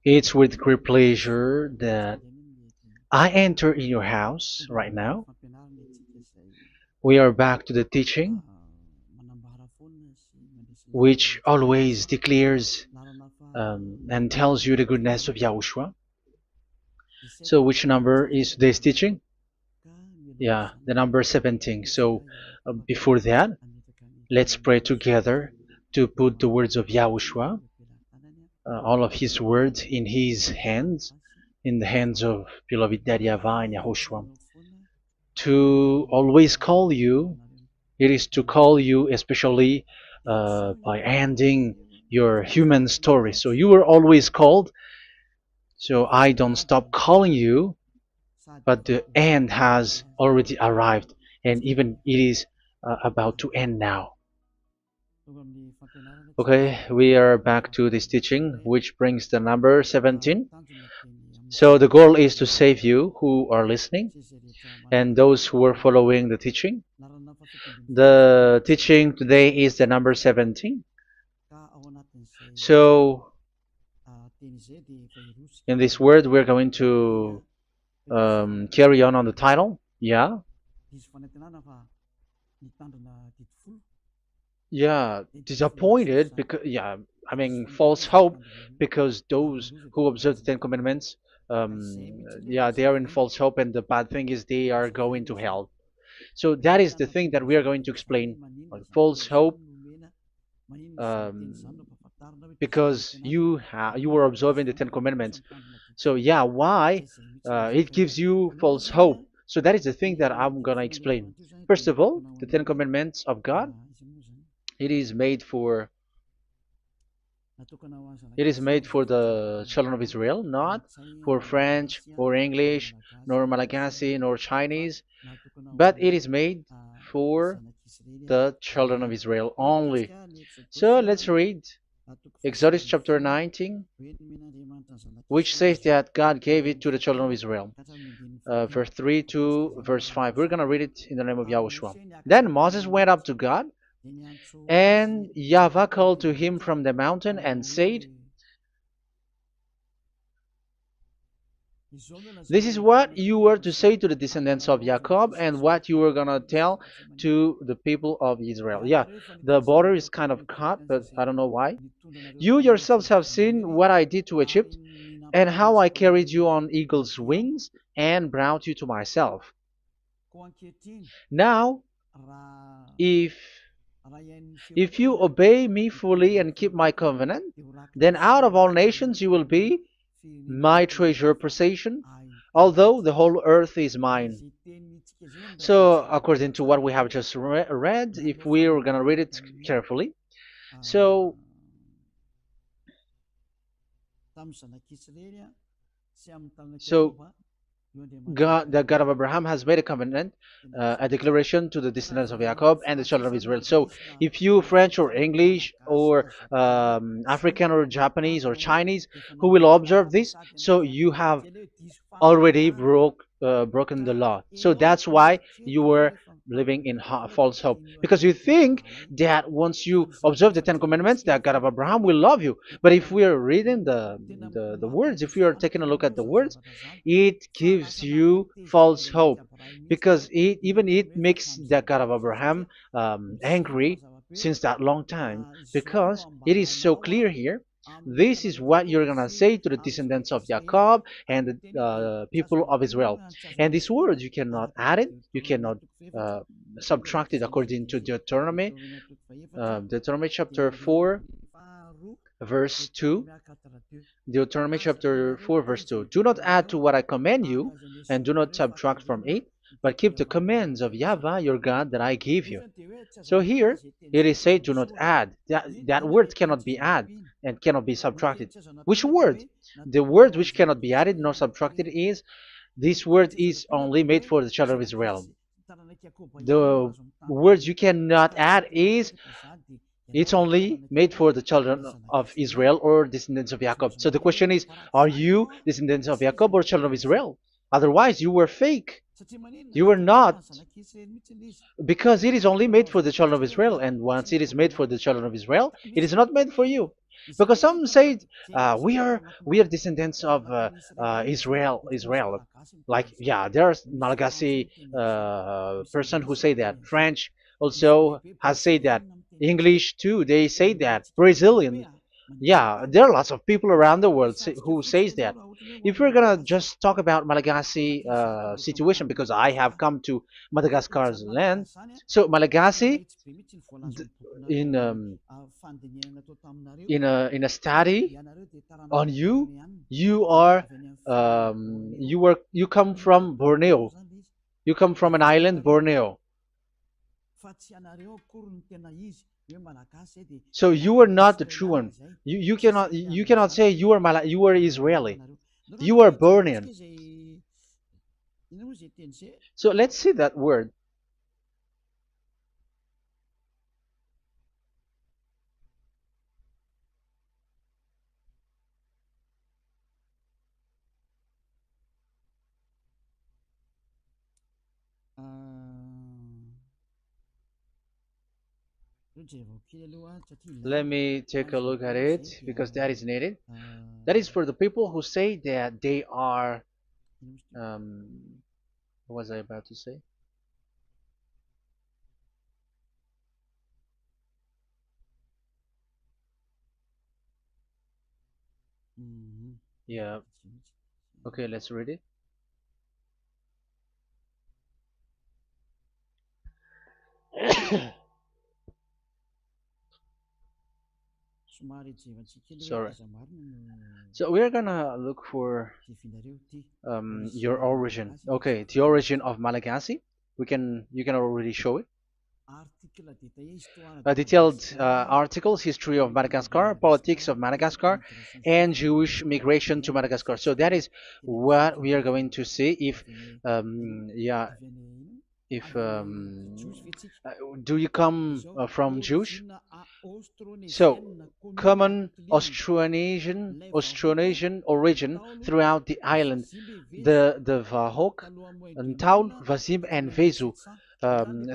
It's with great pleasure that I enter in your house right now. We are back to the teaching, which always declares and tells you the goodness of Yahushua. So, which number is today's teaching? Yeah, the number 17. So, before that, let's pray together to put the words of Yahushua, all of his words, in his hands, in the hands of beloved Daddy YAHVAH and Yahushua. To always call you, it is to call you especially by ending your human story. So you were always called, so I don't stop calling you, but the end has already arrived, and even it is about to end now. Okay, we are back to this teaching, which brings the number 17. So the goal is to save you who are listening and those who are following the teaching. The teaching today is the number 17. So in this word, we're going to carry on the title. Yeah. Yeah, disappointed because yeah, I mean false hope because those who observe the Ten Commandments, yeah, they are in false hope, and the bad thing is they are going to hell. So that is the thing that we are going to explain, like false hope, um, because you were observing the Ten Commandments. So yeah, why it gives you false hope? So that is the thing that I'm gonna explain. First of all, the Ten Commandments of God, it is made for it is made for the children of Israel, not for French or English, nor Malagasy, nor Chinese, but it is made for the children of Israel only. So let's read Exodus chapter 19, which says that God gave it to the children of Israel. Verse 3 to verse 5. We're going to read it in the name of Yahushua. Then Moses went up to God, and YAHVAH called to him from the mountain and said, this is what you were to say to the descendants of Jacob and what you were going to tell to the people of Israel. Yeah, the border is kind of cut, but I don't know why. You yourselves have seen what I did to Egypt and how I carried you on eagle's wings and brought you to myself. Now, if you obey me fully and keep my covenant, then out of all nations you will be my treasure possession, although the whole earth is mine. So, according to what we have just read, if we're going to read it carefully, so so God, the God of Abraham, has made a covenant, a declaration to the descendants of Jacob and the children of Israel. So, if you French or English or African or Japanese or Chinese who will observe this, so you have already broken the law. So that's why you were living in false hope, because you think that once you observe the Ten Commandments, that God of Abraham will love you. But if we are reading the words, if we are taking a look at the words, it gives you false hope, because even it makes the God of Abraham angry since that long time, because it is so clear here. This is what you're gonna say to the descendants of Jacob and the people of Israel. And this word, you cannot add it, you cannot uh, subtract it, according to Deuteronomy chapter 4, verse 2. Deuteronomy chapter 4, verse 2. Do not add to what I command you, and do not subtract from it, but keep the commands of YAHVAH your God that I give you. So here it is said, do not add. That word cannot be added and cannot be subtracted. Which word? The word which cannot be added nor subtracted is, this word is only made for the children of Israel. The words you cannot add is, it's only made for the children of Israel or descendants of Jacob. So the question is, are you descendants of Jacob or children of Israel? Otherwise, you were fake. You were not, because it is only made for the children of Israel, and once it is made for the children of Israel, it is not made for you. Because some say we are descendants of Israel. Like, yeah, there's Malagasy person who say that. French also has said that. English too, they say that. Brazilian, yeah, there are lots of people around the world who says that. If we're gonna just talk about Malagasy situation, because I have come to Madagascar's land, so Malagasy, d- in in a study on you, you are you come from Borneo. You come from an island, Borneo. So you are not the true one. You cannot say you are Israeli. You are Bornean. So let's see that word. Let me take a look at it because that is needed. That is for the people who say that they are. What was I about to say? Yeah. Okay, let's read it. Sorry. So we're gonna look for your origin. Okay, the origin of Malagasy. You can already show it. Detailed articles, history of Madagascar, politics of Madagascar, and Jewish migration to Madagascar. So that is what we are going to see. Yeah, if do you come from Jewish? So, common Austronesian origin throughout the island, the Vahok, Ntaul, Vazim, and Vezu,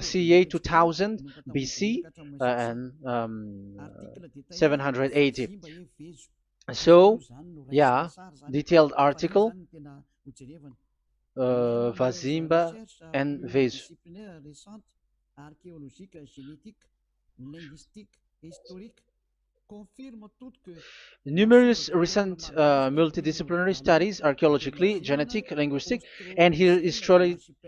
CA 2000 BC and 780. So, yeah, detailed article, Vazimba and Vezu. Numerous recent multidisciplinary studies, archaeologically, genetic, linguistic, and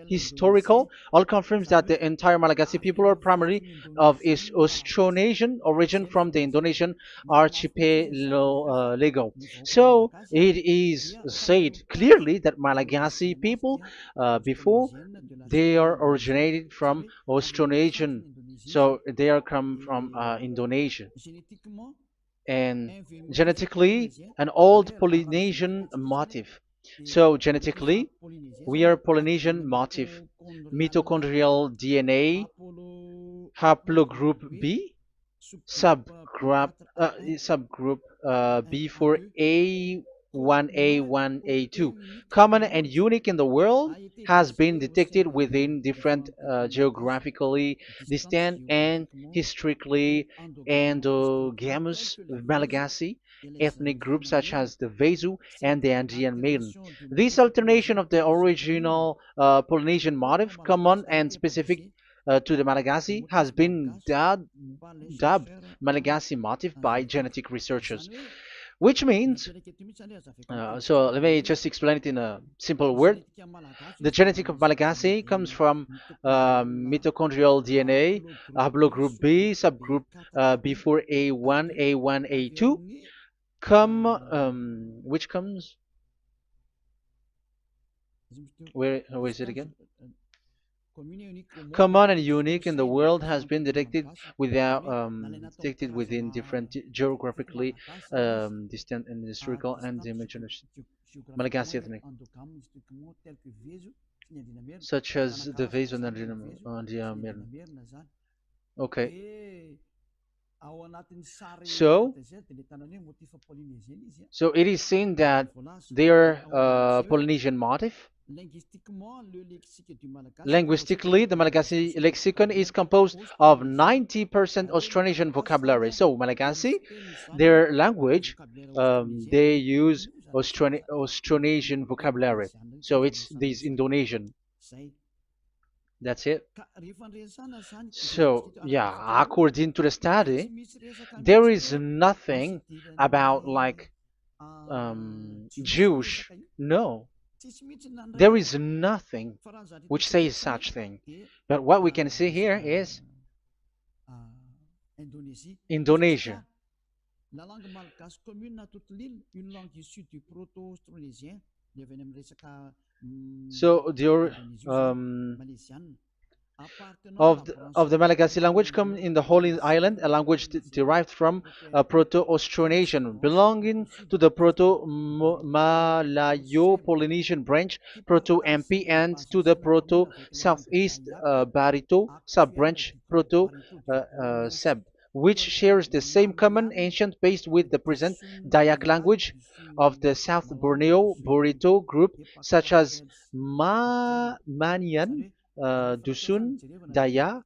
historical, all confirms that the entire Malagasy people are primarily of Austronesian origin from the Indonesian archipelago. So it is said clearly that Malagasy people, before, they are originated from Austronesian, so they are come from Indonesia, and genetically an old Polynesian motif. So genetically, we are Polynesian motif, mitochondrial DNA, haplogroup B, subgroup B for A1A1A2, common and unique in the world, has been detected within different geographically distant and historically endogamous Malagasy ethnic groups such as the Vezu and the Andean Maiden. This alternation of the original Polynesian motif, common and specific to the Malagasy, has been dubbed Malagasy motif by genetic researchers, which means, so let me just explain it in a simple word. The genetic of Malagasy comes from mitochondrial DNA, haplogroup B, subgroup B4A1, A1, A2, which comes, where is it again? Common and unique in the world, has been detected within different geographically distant and historical and dimensional Malagasy ethnic, such as the vase on the Mirna. Okay, so so it is seen that they are Polynesian motif. Linguistically, the Malagasy lexicon is composed of 90% Austronesian vocabulary. So Malagasy, their language, they use Austronesian vocabulary. So it's this Indonesian. That's it. So yeah, according to the study, there is nothing about like Jewish. No, there is nothing which says such thing. But what we can see here is Indonesia. So of the Malagasy language come in the Holy Island, a language derived from Proto-Austronesian, belonging to the Proto-Malayo-Polynesian branch, Proto-MP, and to the Proto-Southeast Barito sub-branch, Proto-Seb, which shares the same common ancient base with the present Dayak language of the South Borneo Burrito group, such as Manian, Dusun, Daya,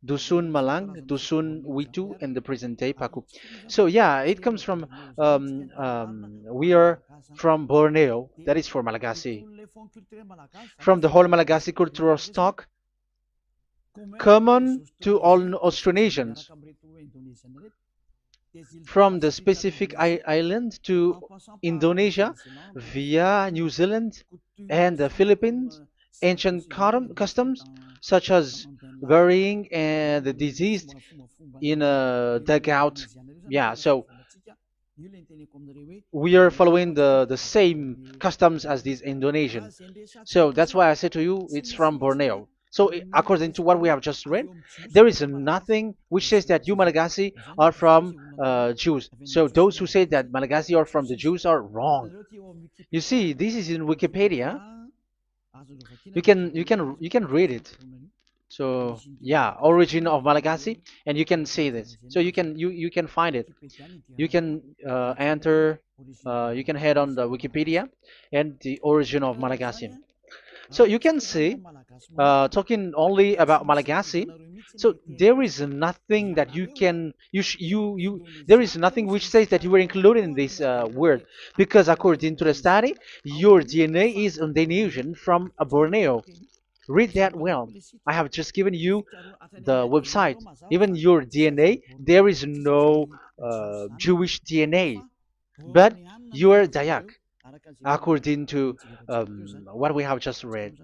Dusun Malang, Dusun Witu, and the present day Paku. So yeah, it comes from we are from Borneo, that is for Malagasy. From the whole Malagasy cultural stock, common to all Austronesians, from the specific island to Indonesia via New Zealand and the Philippines, ancient customs such as burying and the deceased in a dugout. Yeah, so we are following the same customs as these Indonesian. So that's why I said to you it's from Borneo. So according to what we have just read, there is nothing which says that you Malagasy are from Jews. So those who say that Malagasy are from the Jews are wrong. You see, this is in Wikipedia. You can read it. So yeah, origin of Malagasy, and you can see this. So you can find it. You can enter. You can head on the Wikipedia and the origin of Malagasy. So you can see, talking only about Malagasy. So there is nothing that you can you there is nothing which says that you were included in this word, because according to the study, your DNA is Indonesian from Borneo. Read that well. I have just given you the website. Even your DNA, there is no Jewish DNA, but you are Dayak, according to what we have just read.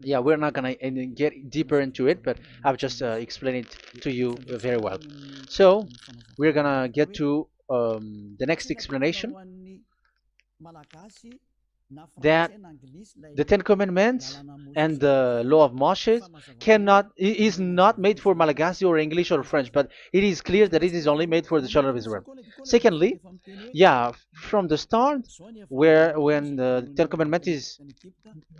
Yeah, we're not gonna get deeper into it, but I've just explained it to you very well. So we're gonna get to the next explanation, that the Ten Commandments and the Law of Moshe is not made for Malagasy or English or French, but it is clear that it is only made for the children of Israel. Secondly, yeah, from the start, where when the Ten Commandments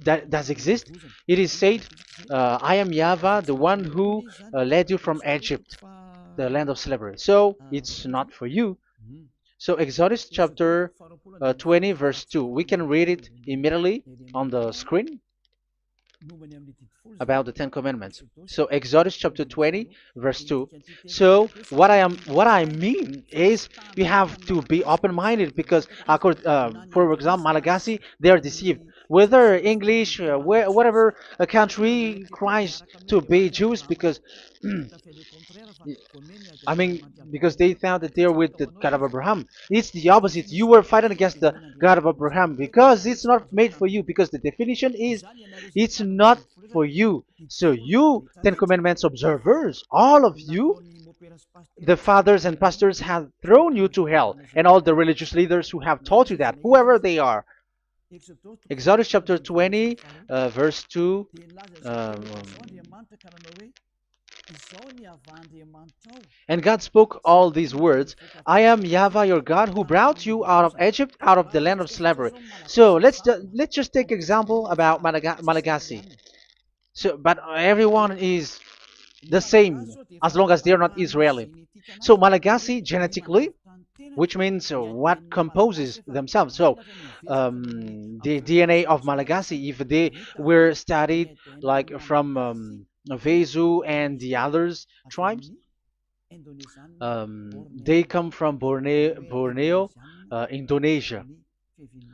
that does exist, it is said, "I am YAHVAH, the one who led you from Egypt, the land of slavery." So it's not for you. So Exodus chapter 20 verse 2. We can read it immediately on the screen about the Ten Commandments. So Exodus chapter 20 verse 2. So what I mean is we have to be open-minded, because for example, Malagasy, they are deceived. Whether English, whatever a country tries to be Jews, because I mean, because they found that they're with the God of Abraham. It's the opposite. You were fighting against the God of Abraham, because it's not made for you. Because the definition is, it's not for you. So you, Ten Commandments observers, all of you, the fathers and pastors have thrown you to hell, and all the religious leaders who have taught you that, whoever they are. Exodus chapter 20, verse 2. Um, and God spoke all these words: "I am YAHVAH your God, who brought you out of Egypt, out of the land of slavery." So let's just take example about Malagasy. So, but everyone is the same as long as they're not Israeli. So Malagasy genetically, which means what composes themselves. So the DNA of Malagasy, if they were studied like from Vezu and the others tribes, they come from Borneo, Indonesia.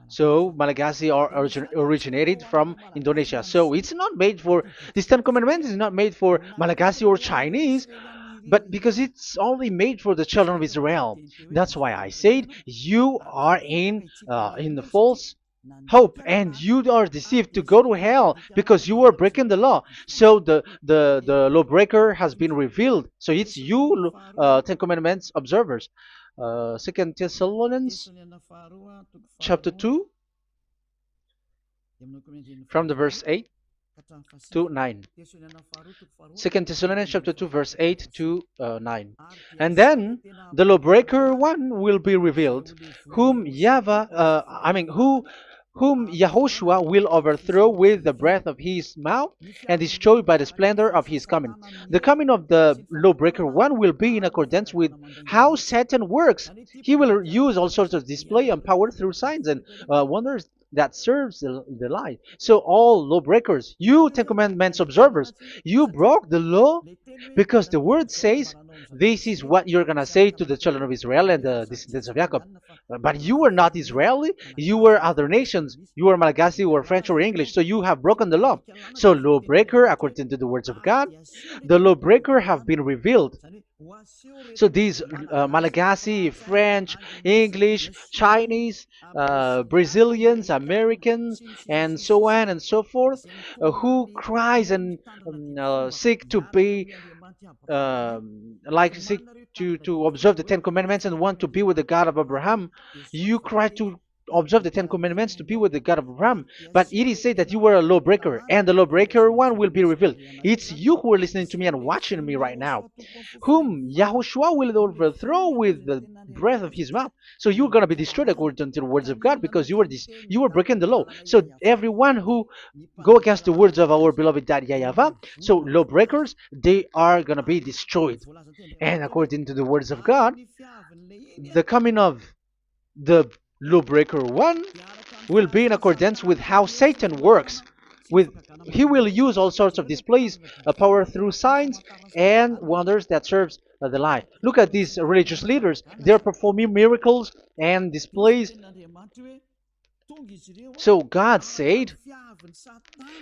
So Malagasy originated from Indonesia. So it's not made for this Ten Commandments is not made for Malagasy or Chinese, but because it's only made for the children of Israel. That's why I said you are in the false hope and you are deceived to go to hell because you are breaking the law. So the lawbreaker has been revealed. So it's you, Ten Commandments observers. Second Thessalonians chapter 2 from the verse 8 to 9. Second Thessalonians chapter 2 verse 8 to 9. And then the lawbreaker one will be revealed, whom whom Yahushua will overthrow with the breath of his mouth and destroy by the splendor of his coming. The coming of the lawbreaker one will be in accordance with how Satan works. He will use all sorts of display and power through signs and wonders that serves the lie. So all lawbreakers, you Ten Commandments observers, you broke the law because the word says this is what you're going to say to the children of Israel and the descendants of Jacob. But you were not Israeli, you were other nations, you were Malagasy or French or English, so you have broken the law. So lawbreaker, according to the words of God, the lawbreaker have been revealed. So these Malagasy, French, English, Chinese, Brazilians, Americans, and so on and so forth, who cries and seek to be seek to observe the Ten Commandments and want to be with the God of Abraham. You cry to observe the Ten Commandments to be with the God of Abraham, but it is said that you were a lawbreaker, and the lawbreaker one will be revealed. It's you who are listening to me and watching me right now, whom Yahushua will overthrow with the breath of his mouth. So you're going to be destroyed according to the words of God because you were breaking the law. So everyone who go against the words of our beloved Dad YAHVAH, so lawbreakers, they are going to be destroyed. And according to the words of God, the coming of the lawbreaker one will be in accordance with how Satan works. He will use all sorts of displays, power through signs and wonders that serves the lie. Look at these religious leaders. They're performing miracles and displays. So God said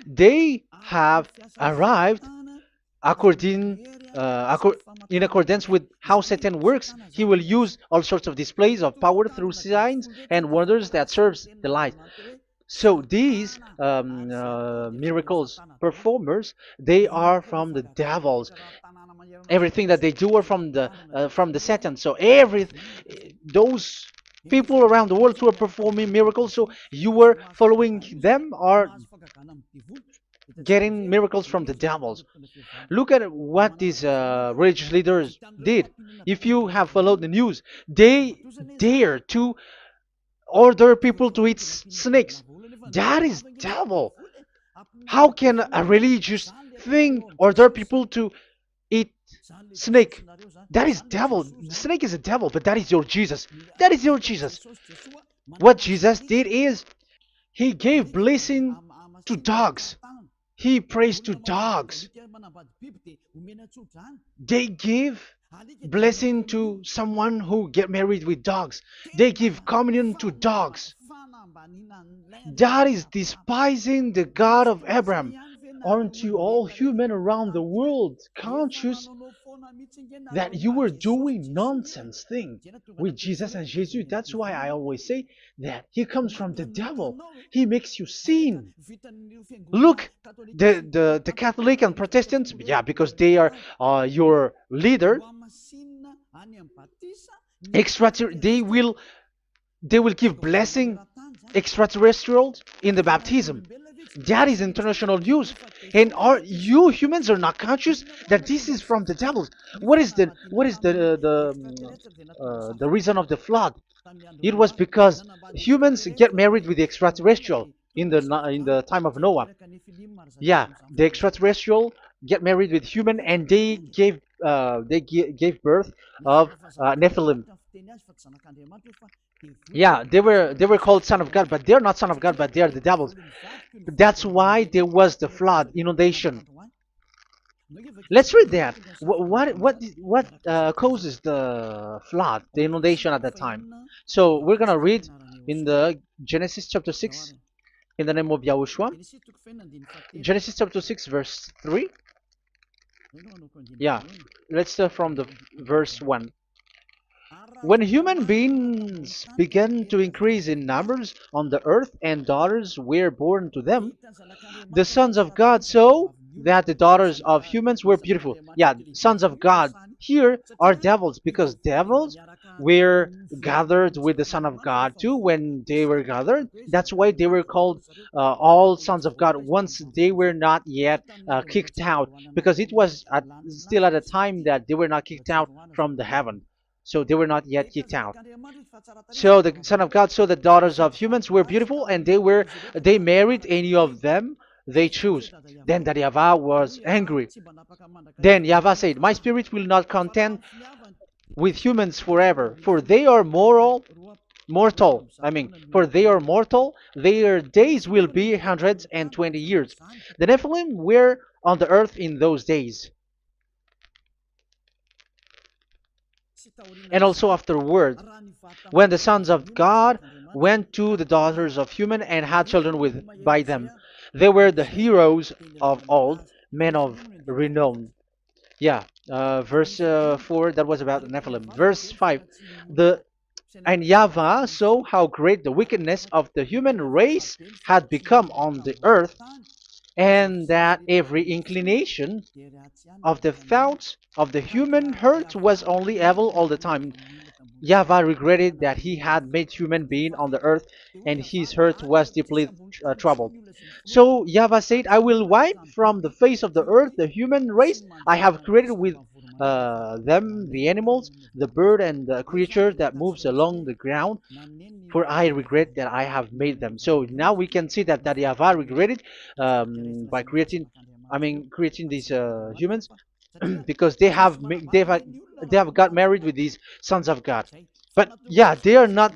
they have arrived in accordance with how Satan works. He will use all sorts of displays of power through signs and wonders that serves the light. So these miracles performers, they are from the devils. Everything that they do are from the Satan. So those people around the world who are performing miracles, so you were following them, are getting miracles from the devils. Look at what these religious leaders did. If you have followed the news, they dare to order people to eat snakes. That is devil. How can a religious thing order people to eat snake? That is devil. The snake is a devil, but that is your Jesus. That is your Jesus. What Jesus did is he gave blessing to dogs. He prays to dogs. They give blessing to someone who get married with dogs. They give communion to dogs. That is despising the God of Abraham. Aren't you all human around the world conscious that you were doing nonsense thing with Jesus and Jesus? That's why I always say that he comes from the devil. He makes you sin. Look, the Catholic and Protestants, yeah, because they are your leader. They will give blessing extraterrestrials in the baptism. That is international news, and you humans are not conscious that this is from the devil. What is the reason of the flood? It was because humans get married with the extraterrestrial in the time of Noah. Yeah, the extraterrestrial get married with human, and they gave gave birth of Nephilim. Yeah, they were called son of God, but they're not son of God, but they are the devils. That's why there was the flood, inundation. Let's read that. What causes the flood, the inundation at that time? So we're gonna read in the Genesis chapter 6 in the name of Yahushua. Genesis chapter 6 verse 3. Yeah, let's start from the verse 1. When human beings began to increase in numbers on the earth and daughters were born to them, the sons of God saw that the daughters of humans were beautiful. Yeah, sons of God here are devils because devils were gathered with the Son of God too when they were gathered. That's why they were called all sons of God once they were not yet kicked out because it was still at a time that they were not kicked out from the heaven. So they were not yet kicked out. So the Son of God saw the daughters of humans were beautiful, and they married any of them they choose. Then that YAHVAH was angry. Then YAHVAH said, "My spirit will not contend with humans forever, for they are mortal. For they are mortal. Their days will be 120 years. The Nephilim were on the earth in those days, and also afterward, when the sons of God went to the daughters of human and had children with by them. They were the heroes of old, men of renown." Yeah, verse 4, that was about the Nephilim. Verse 5, the and YAHVAH saw how great the wickedness of the human race had become on the earth, and that every inclination of the thoughts of the human heart was only evil all the time. YAHVAH regretted that he had made human being on the earth, and his heart was deeply troubled. So YAHVAH said, "I will wipe from the face of the earth the human race I have created with them, the animals, the bird, and the creature that moves along the ground, for I regret that I have made them." So now we can see that YAHVAH regretted by creating these humans because they have got married with these sons of God. But yeah, they are not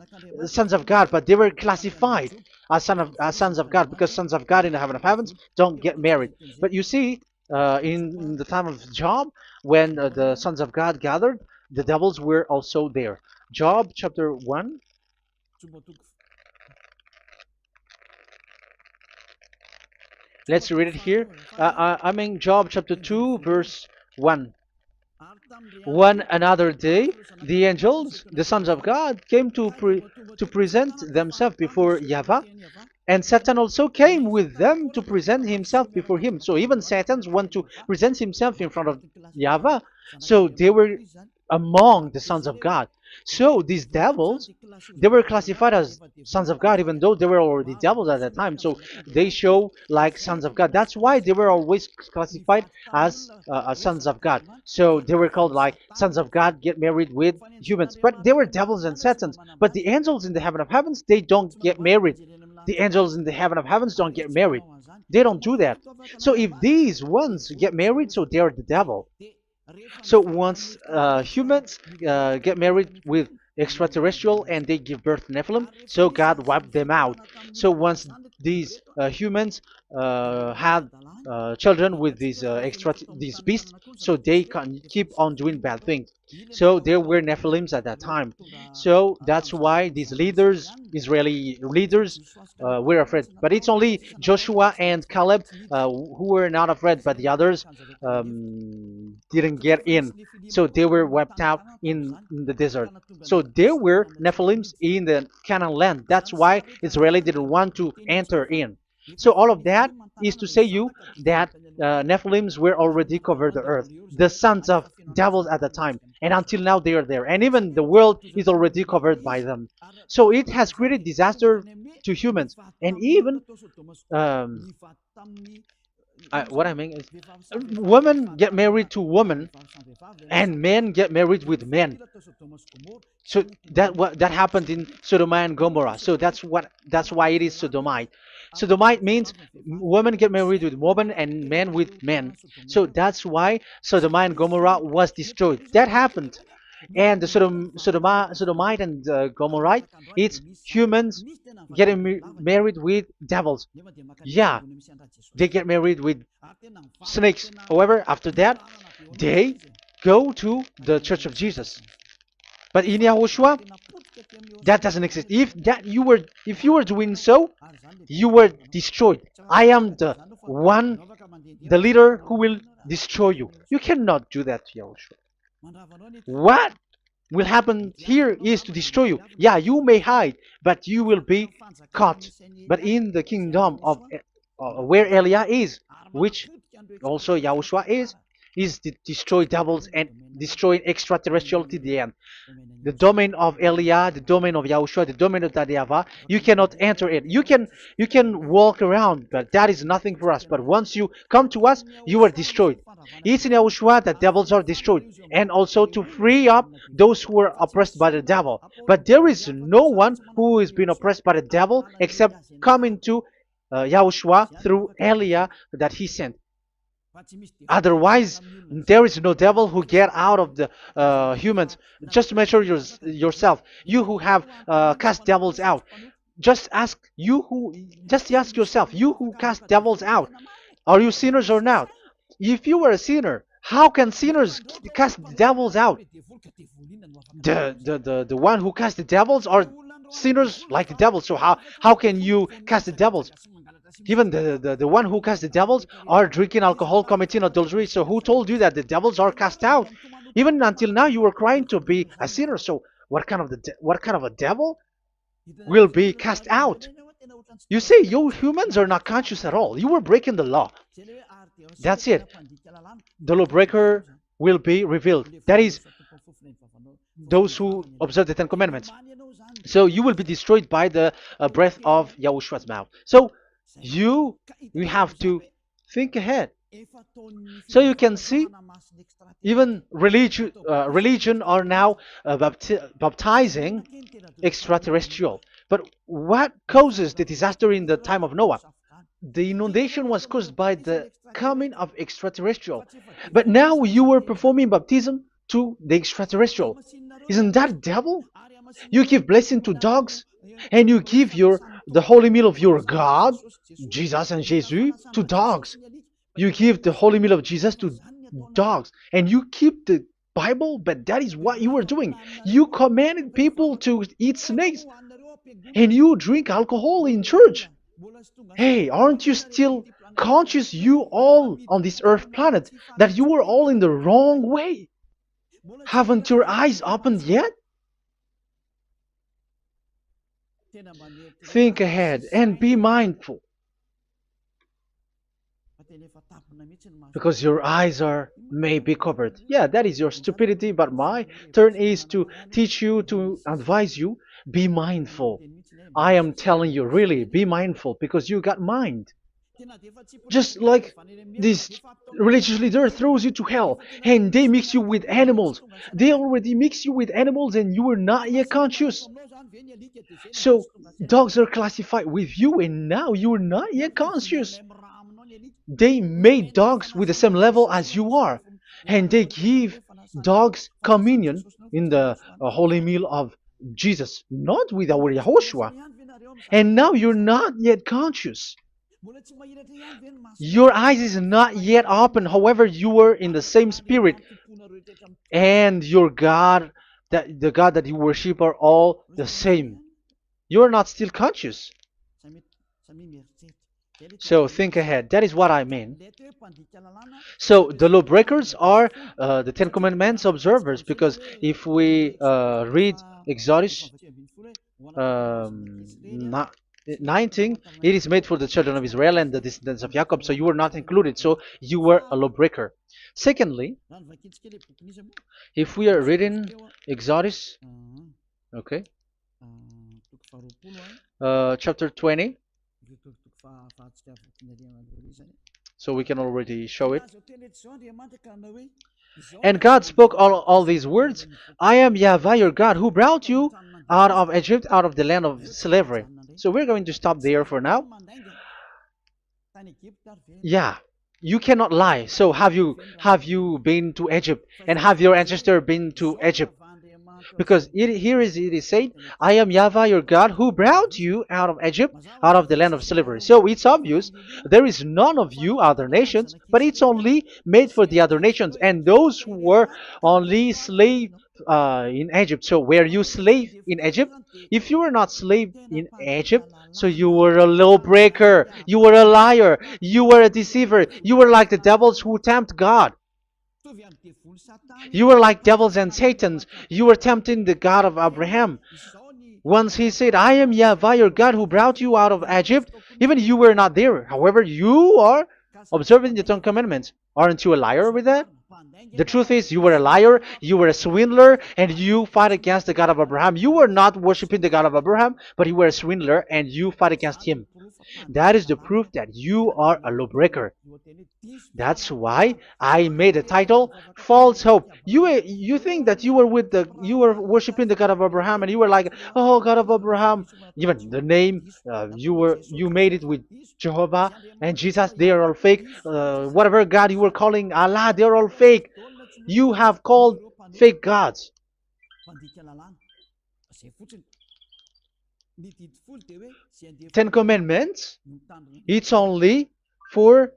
sons of God, but they were classified as sons of God because sons of God in the heaven of heavens don't get married. But you see, in the time of Job, when the sons of God gathered, the devils were also there. Job chapter 1. Let's read it here. Job chapter 2, verse 1. One another day, the angels, the sons of God, came to present themselves before YAHVAH, and Satan also came with them to present himself before him. So even Satan want to present himself in front of YAHVAH. So they were among the sons of God. So these devils, they were classified as sons of God, even though they were already devils at that time. So they show like sons of God. That's why they were always classified as sons of God. So they were called like sons of God get married with humans. But they were devils and satans. But the angels in the heaven of heavens, they don't get married. The angels in the heaven of heavens don't get married. They don't do that. So if these ones get married, so they're the devil. So once humans get married with extraterrestrial and they give birth to Nephilim, so God wiped them out. So once these humans had children with these beasts, so they can keep on doing bad things. So there were Nephilims at that time. So that's why these leaders, Israeli leaders, were afraid. But it's only Joshua and Caleb who were not afraid, but the others didn't get in. So they were wiped out in the desert. So there were Nephilims in the Canaan land. That's why Israeli didn't want to enter in. So all of that is to say you that Nephilims were already covered the earth, the sons of devils at the time, and until now they are there, and even the world is already covered by them. So it has created disaster to humans, and even what I mean is, women get married to women, and men get married with men. So that happened in Sodom and Gomorrah. So that's why it is Sodomite. Sodomite means women get married with women and men with men. So that's why Sodom and Gomorrah was destroyed. That happened. And the Sodomite and Gomorrite, it's humans getting married with devils. Yeah, they get married with snakes. However, after that, they go to the Church of Jesus. But in Yahushua, that doesn't exist. If you were doing so, you were destroyed. I am the one, the leader who will destroy you. You cannot do that to Yahushua. What will happen here is to destroy you. Yeah, you may hide, but you will be caught. But in the kingdom of where Elia is, which also Yahushua is to destroy devils and destroy extraterrestrial to the end. The domain of Elia, the domain of Yahushua, the domain of YAHVAH, you cannot enter it. You can walk around, but that is nothing for us. But once you come to us, you are destroyed. It's in Yahushua that devils are destroyed, and also to free up those who are oppressed by the devil. But there is no one who is being oppressed by the devil except coming to Yahushua through Elia that he sent. Otherwise, there is no devil who get out of the humans. Just measure yourself. You who have cast devils out. Just ask yourself, you who cast devils out, are you sinners or not? If you were a sinner, how can sinners cast devils out? The one who cast the devils are sinners like the devil. So how can you cast the devils? Even the one who cast the devils are drinking alcohol, committing adultery. So who told you that the devils are cast out? Even until now, you were crying to be a sinner. So what kind of a devil will be cast out? You see, you humans are not conscious at all. You were breaking the law. That's it. The lawbreaker will be revealed. That is, those who observe the Ten Commandments. So you will be destroyed by the breath of Yahushua's mouth. So you have to think ahead. So you can see, even religion are now baptizing extraterrestrial. But what causes the disaster in the time of Noah? The inundation was caused by the coming of extraterrestrial. But now you are performing baptism to the extraterrestrial. Isn't that devil? You give blessing to dogs, and you give the holy meal of your God, Jesus and Jesus, to dogs. You give the holy meal of Jesus to dogs, and you keep the Bible, but that is what you were doing. You commanded people to eat snakes, and you drink alcohol in church. Hey, aren't you still conscious, you all on this earth planet, that you were all in the wrong way? Haven't your eyes opened yet? Think ahead and be mindful, because your eyes may be covered. Yeah, that is your stupidity, but my turn is to teach you, to advise you. Be mindful. I am telling you, really, be mindful, because you got mind. Just like this religious leader throws you to hell and they mix you with animals. They already mix you with animals and you are not yet conscious. So dogs are classified with you and now you are not yet conscious. They made dogs with the same level as you are, and they give dogs communion in the holy meal of Jesus, not with our Yahushua. And now you're not yet conscious. Your eyes is not yet open. However, you are in the same spirit, and your God, the God that you worship, are all the same. You are not still conscious. So think ahead. That is what I mean. So the lawbreakers are the Ten Commandments observers, because if we read Exodus 19, it is made for the children of Israel and the descendants of Jacob, so you were not included, so you were a lawbreaker. Secondly, if we are reading Exodus, okay, chapter 20, so we can already show it. And God spoke all these words. I am YAHVAH your God, who brought you out of Egypt, out of the land of slavery. So we're going to stop there for now. Yeah, you cannot lie. So have you been to Egypt, and have your ancestor been to Egypt? Because it is said, I am Yahweh your God who brought you out of Egypt, out of the land of slavery. So it's obvious there is none of you other nations, but it's only made for the other nations and those who were only slave in Egypt. So were you slave in Egypt? If you were not slave in Egypt, so you were a lawbreaker, you were a liar, you were a deceiver, you were like the devils who tempt God. You were like devils and Satans. You were tempting the God of Abraham. Once he said, I am Yahweh your God who brought you out of Egypt, even you were not there. However, you are observing the Ten Commandments. Aren't you a liar with that? The truth is, you were a liar, you were a swindler, and you fight against the God of Abraham. You were not worshiping the God of Abraham, but you were a swindler and you fight against him. That is the proof that you are a lawbreaker. That's why I made a title, False Hope. You think that you were worshiping the God of Abraham and you were like, oh God of Abraham. Even the name you made it with Jehovah and Jesus, they are all fake. Whatever God you were calling Allah, they are all fake. You have called fake gods. Ten Commandments, it's only for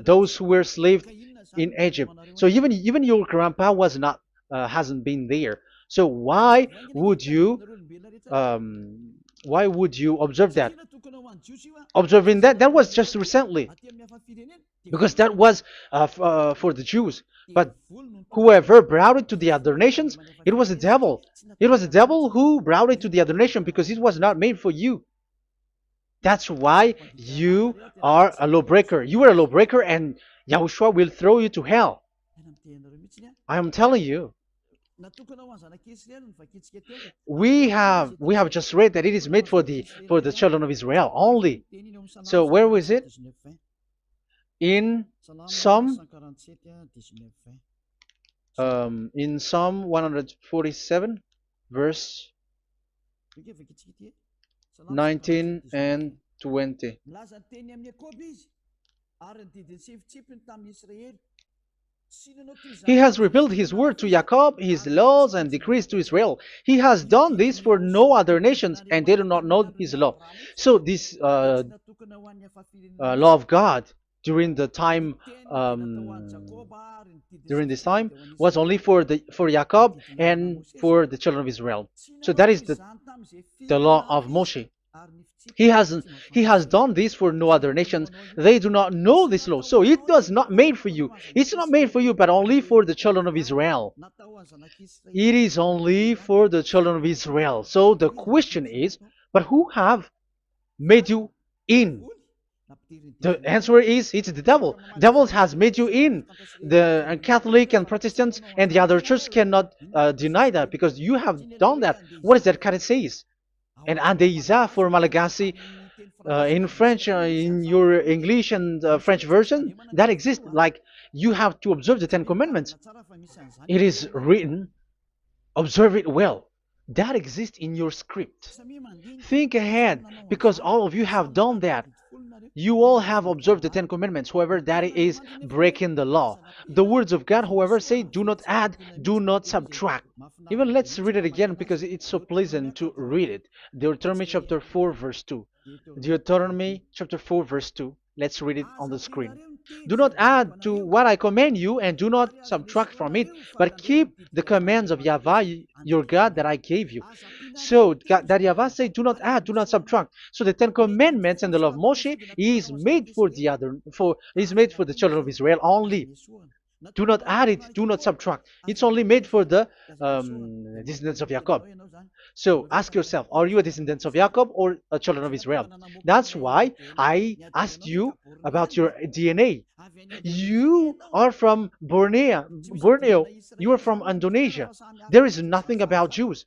those who were slaves in Egypt. So even your grandpa was not hasn't been there. So why would you observe that? Observing that was just recently, because that was for the Jews. But whoever brought it to the other nations, it was the devil. It was the devil who brought it to the other nation because it was not made for you. That's why you are a lawbreaker. You are a lawbreaker, and Yahushua will throw you to hell. I am telling you. We have just read that it is made for the children of Israel only. So where was it? In Psalm in Psalm 147, verse 19 and 20. He has revealed his word to Jacob, his laws and decrees to Israel. He has done this for no other nations, and they do not know his law. So this law of God during the time during this time was only for Jacob and for the children of Israel. So that is the law of Moshe. He has done this for no other nations. They do not know this law. So it was not made for you. It's not made for you, but only for the children of Israel. It is only for the children of Israel. So the question is, but who have made you in? The answer is, it's the devil. Devil has made you in. The Catholic and Protestants and the other church cannot deny that, because you have done that. What is that kind of says? And Andeiza for Malagasy, in French, in your English and French version, that exists. Like, you have to observe the Ten Commandments. It is written, observe it well. That exists in your script. Think ahead, because all of you have done that. You all have observed the Ten Commandments. However, that is breaking the law. The words of God, however, say, do not add, do not subtract. Even let's read it again, because it's so pleasant to read it. Deuteronomy chapter 4, verse 2. Deuteronomy chapter 4, verse 2. Let's read it on the screen. Do not add to what I command you, and do not subtract from it, but keep the commands of Yahweh, your God, that I gave you. So that Yahweh said, do not add, do not subtract. So the Ten Commandments and the law of Moshe is made for the children of Israel only. Do not add it, do not subtract. It's only made for the descendants of Jacob. So ask yourself, are you a descendant of Jacob or a children of Israel? That's why I asked you about your DNA. You are from Borneo. You are from Indonesia. There is nothing about Jews.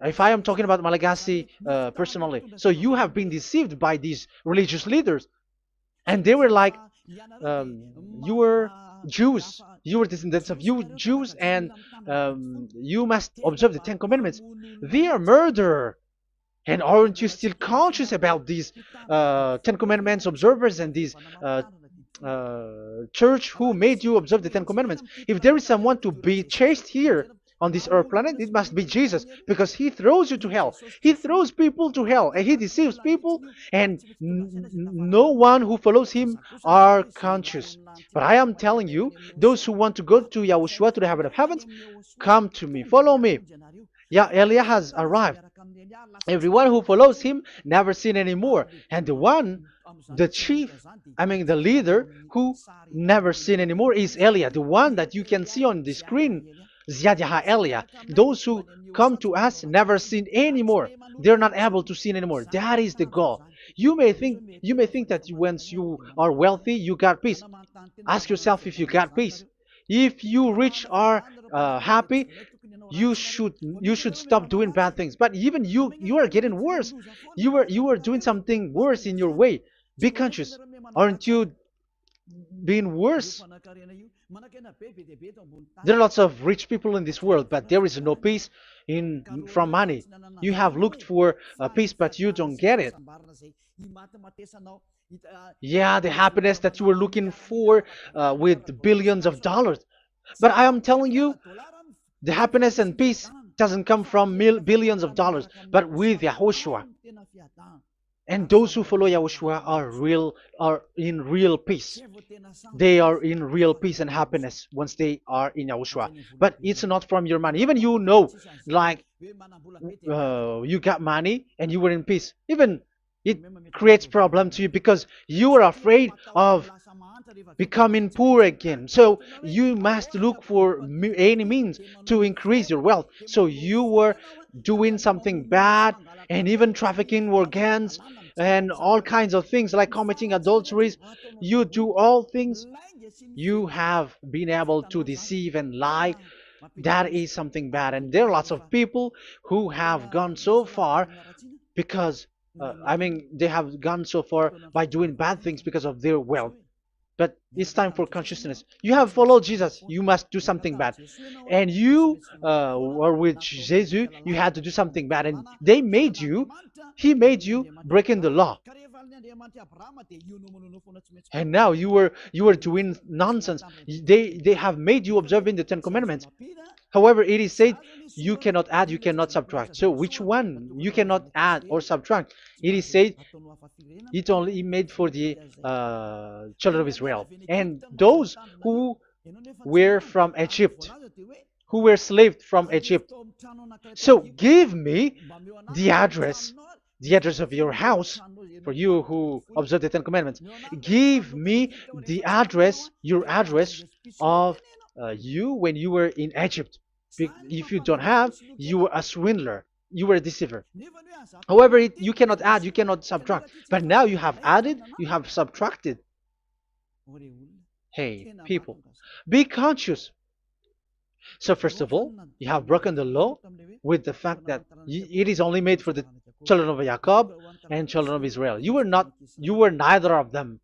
If I am talking about Malagasy personally. So you have been deceived by these religious leaders. And they were like, you were Jews, you were descendants of you Jews, and you must observe the Ten Commandments. They are murderer. And aren't you still conscious about these Ten Commandments observers and these church who made you observe the Ten Commandments? If there is someone to be chased here on this earth planet, it must be Jesus, because he throws you to hell. He throws people to hell, and he deceives people, and no one who follows him are conscious. But I am telling you, those who want to go to Yahushua, to the heaven of heavens, come to me, follow me. Yeah, Eliah has arrived. Everyone who follows him never sin anymore. And the chief, the leader who never sin anymore is Eliah, the one that you can see on the screen. Ziyadah Eliah. Those who come to us never sin anymore. They're not able to sin anymore. That is the goal. You may think that once you are wealthy, you got peace. Ask yourself if you got peace. If you rich are happy, you should stop doing bad things. But even you are getting worse. You are doing something worse in your way. Be conscious. Aren't you being worse? There are lots of rich people in this world, but there is no peace in from money. You have looked for peace, but you don't get it. Yeah, the happiness that you were looking for with billions of dollars. But I am telling you, the happiness and peace doesn't come from billions of dollars, but with Yahushua. And those who follow Yahushua are in real peace. They are in real peace and happiness once they are in Yahushua. But it's not from your money. Even like you got money and you were in peace. Even it creates problem to you because you are afraid of becoming poor again. So you must look for any means to increase your wealth. So you were doing something bad and even trafficking organs and all kinds of things like committing adulteries. You do all things. You have been able to deceive and lie. That is something bad. And there are lots of people who have gone so far because, they have gone so far by doing bad things because of their wealth. But it's time for consciousness. You have followed Jesus, you must do something bad. And you were with Jesus, you had to do something bad. And he made you breaking the law. And now you were doing nonsense. They have made you observing the Ten Commandments. However, it is said you cannot add, you cannot subtract. So which one you cannot add or subtract? It is said it only made for the children of Israel and those who were from Egypt, who were slaved from Egypt. So give me the address of your house, for you who observe the Ten Commandments. Give me the address, your address of you when you were in Egypt. If you don't have, you were a swindler. You were a deceiver. However, you cannot add, you cannot subtract. But now you have added, you have subtracted. Hey, people, be conscious. So first of all, you have broken the law with the fact that it is only made for the children of Jacob and children of Israel. You were neither of them.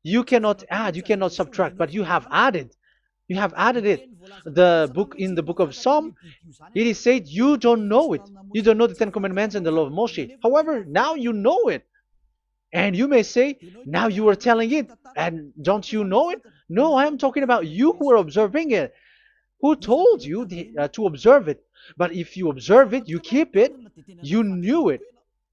You cannot add, you cannot subtract, but you have added. You have added it. In the book of Psalm, it is said you don't know it. You don't know the Ten Commandments and the law of Moshe. However, now you know it. And you may say, now you are telling it, and don't you know it? No, I am talking about you who are observing it. Who told you to observe it? But if you observe it, you keep it, you knew it.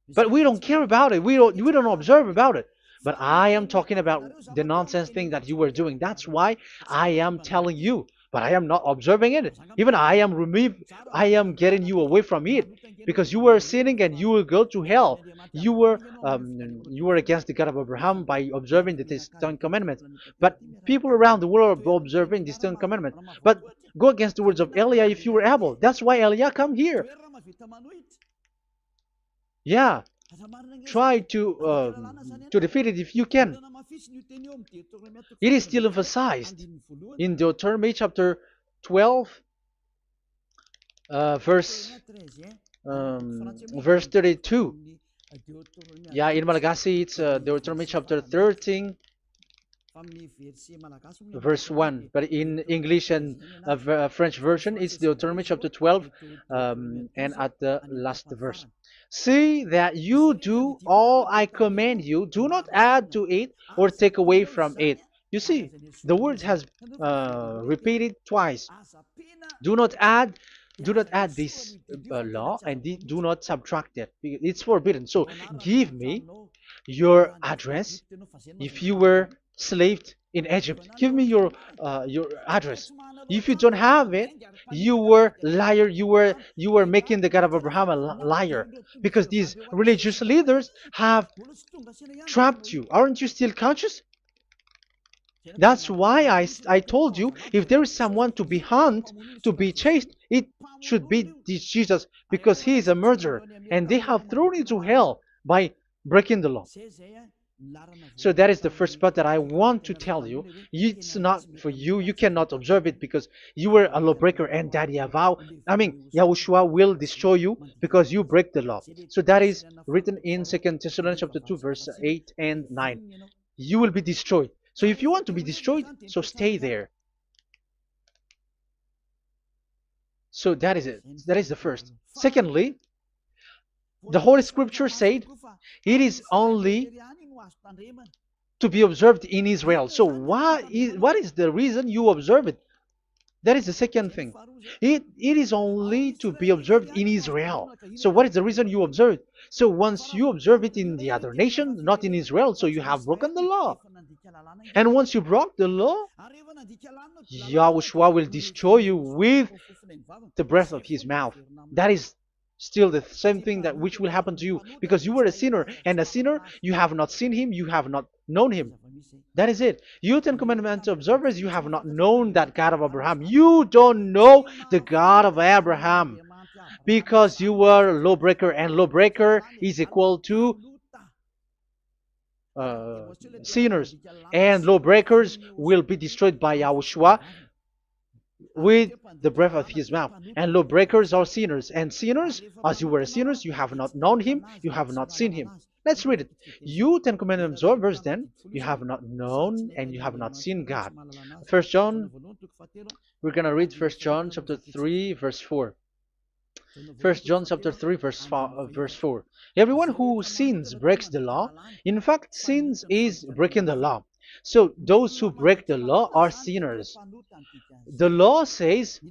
But we don't care about it. We don't observe about it. But I am talking about the nonsense thing that you were doing. That's why I am telling you. But I am not observing it. Even I am getting you away from it. Because you were sinning and you will go to hell. You were against the God of Abraham by observing the Ten Commandments. But people around the world are observing the Ten Commandments. But go against the words of Eliah if you were able. That's why Eliah come here. Yeah. Try to defeat it if you can. It is still emphasized in Deuteronomy chapter 12, verse 32. Yeah, in Malagasy it's Deuteronomy chapter 13, verse 1, but in English and French version, it's Deuteronomy chapter 12, and at the last verse. See that you do all I command you, do not add to it or take away from it. You see, the word has repeated twice. Do not add, do not add this law, and do not subtract it. It's forbidden. So give me your address. If you were slaved in Egypt, give me your address. If you don't have it, you were liar. You were making the God of Abraham a liar, because these religious leaders have trapped you. Aren't you still conscious? That's why I told you, if there is someone to be hunted, to be chased, it should be this Jesus, because he is a murderer, and they have thrown you to hell by breaking the law. So that is the first part that I want to tell you. It's not for you. You cannot observe it because you were a lawbreaker, and that Yahushua will destroy you because you break the law. So that is written in 2 Thessalonians chapter 2, verse 8 and 9. You will be destroyed. So if you want to be destroyed, so stay there. So that is it. That is the first. Secondly, the Holy Scripture said it is only to be observed in Israel. So what is the reason you observe it? That is the second thing. It is only to be observed in Israel. So what is the reason you observe it? So once you observe it in the other nation, not in Israel, so you have broken the law. And once you broke the law, Yahushua will destroy you with the breath of his mouth. That is still the same thing that which will happen to you, because you were a sinner, and a sinner, you have not seen him, you have not known him. That is it. You Ten Commandments observers, you have not known that God of Abraham. You don't know the God of Abraham because you were a lawbreaker, and lawbreaker is equal to sinners, and lawbreakers will be destroyed by Yahushua with the breath of his mouth. And lawbreakers are sinners, and sinners, as you were sinners, you have not known him, you have not seen him. Let's read it. You Ten Commandments observers, then, you have not known and you have not seen God. First John, we're going to read 1 John chapter 3, verse 4. 1 John chapter 3, verse 4. Everyone who sins breaks the law. In fact, sins is breaking the law. So those who break the law are sinners. The law says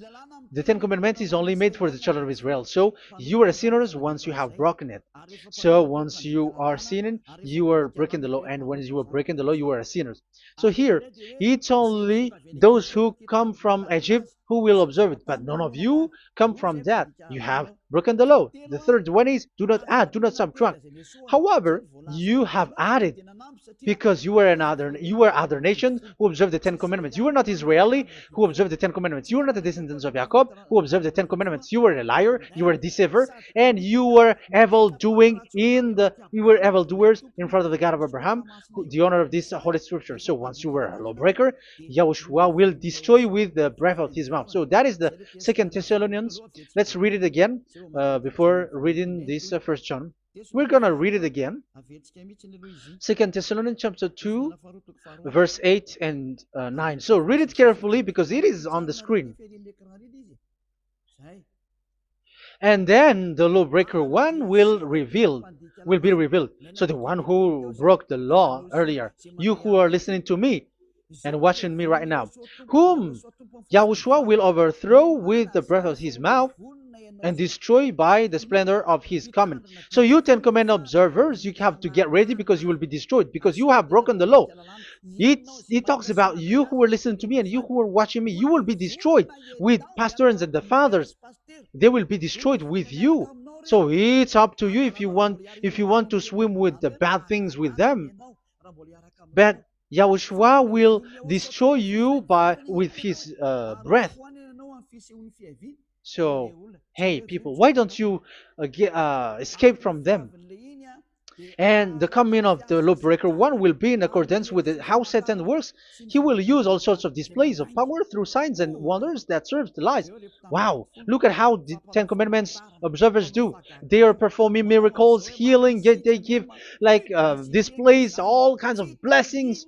the Ten Commandments is only made for the children of Israel. So you are sinners once you have broken it. So once you are sinning, you are breaking the law. And when you are breaking the law, you are a sinner. So here, it's only those who come from Egypt who will observe it. But none of you come from that. You have broken the law. The third one is do not add, do not subtract. However, you have added because you were other nations who observed the Ten Commandments. You were not Israeli who observed the Ten Commandments. You were not the descendants of Jacob who observed the Ten Commandments. You were a liar, you were a deceiver, and you were evildoers in front of the God of Abraham, the honor of this Holy Scripture. So once you were a lawbreaker, Yahushua will destroy you with the breath of his mouth. So that is the 2 Thessalonians. Let's read it again before reading this 1 John. We're going to read it again. 2 Thessalonians chapter 2, verse 8 and 9. So read it carefully because it is on the screen. And then the lawbreaker one will be revealed. So the one who broke the law earlier, you who are listening to me and watching me right now, whom Yahushua will overthrow with the breath of his mouth and destroy by the splendor of his coming. So you Ten Commandment observers, you have to get ready because you will be destroyed, because you have broken the law. It talks about you who are listening to me and you who are watching me. You will be destroyed with pastors and the fathers. They will be destroyed with you. So it's up to you if you want to swim with the bad things with them. But Yahushua will destroy you with his breath. So, hey people, why don't you escape from them? And the coming of the lawbreaker one will be in accordance with how Satan works. He will use all sorts of displays of power through signs and wonders that serve the lies. Wow, look at how the Ten Commandments observers do. They are performing miracles, healing, they give like displays, all kinds of blessings.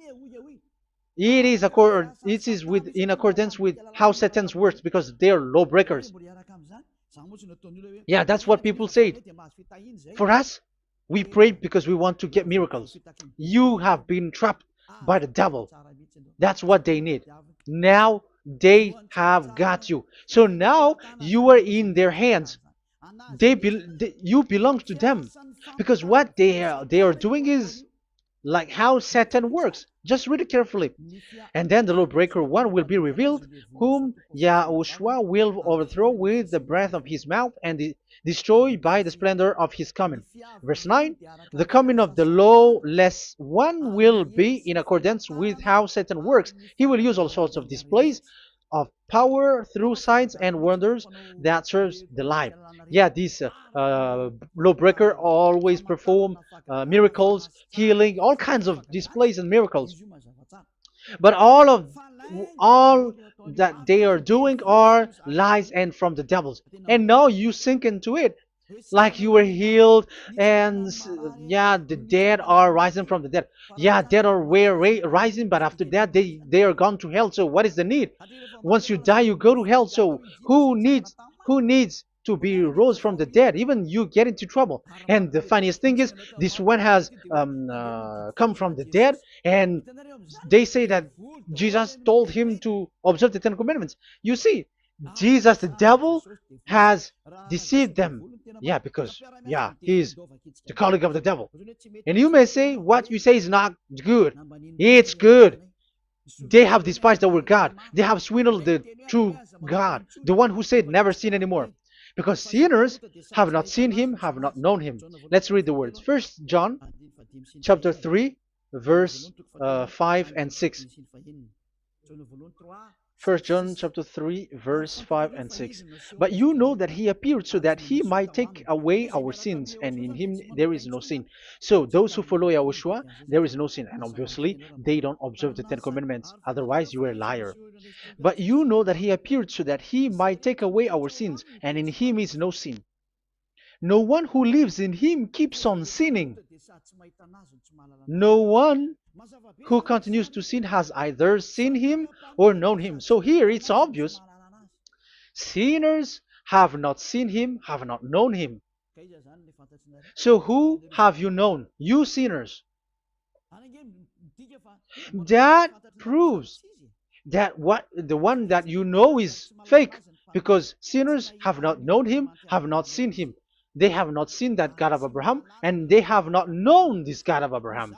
It is with in accordance with how Satan works because they are lawbreakers. Yeah, that's what people say. For us, we pray because we want to get miracles. You have been trapped by the devil. That's what they need. Now they have got you. So now you are in their hands. You belong to them because what they are doing is like how Satan works. Just read it carefully. And then the lawbreaker one will be revealed, whom Yahushua will overthrow with the breath of his mouth and destroy by the splendor of his coming. Verse 9, the coming of the lawless one will be in accordance with how Satan works. He will use all sorts of displays of power through signs and wonders that serves the lie. Yeah, this lawbreaker always perform miracles, healing, all kinds of displays and miracles. But all that they are doing are lies and from the devils. And now you sink into it like you were healed and yeah, the dead are rising from the dead. Yeah, dead are rising, but after that they are gone to hell. So what is the need? Once you die you go to hell. So who needs to be rose from the dead? Even you get into trouble. And the funniest thing is this one has come from the dead, and they say that Jesus told him to observe the Ten Commandments. You see, Jesus, the devil, has deceived them. Yeah, because, yeah, he's the colleague of the devil. And you may say, what you say is not good. It's good. They have despised our God. They have swindled the true God, the one who said, never sin anymore. Because sinners have not seen him, have not known him. Let's read the words. First John chapter 3, verse 5 and 6. First John chapter 3, verse 5 and 6. But you know that he appeared so that he might take away our sins, and in him there is no sin. So those who follow YAHOSHUAH, there is no sin. And obviously, they don't observe the Ten Commandments. Otherwise, you are a liar. But you know that he appeared so that he might take away our sins, and in him is no sin. No one who lives in him keeps on sinning. No one who continues to sin has either seen him or known him. So here it's obvious. Sinners have not seen him, have not known him. So who have you known? You sinners. That proves that the one that you know is fake, because sinners have not known him, have not seen him. They have not seen that God of Abraham, and they have not known this God of Abraham.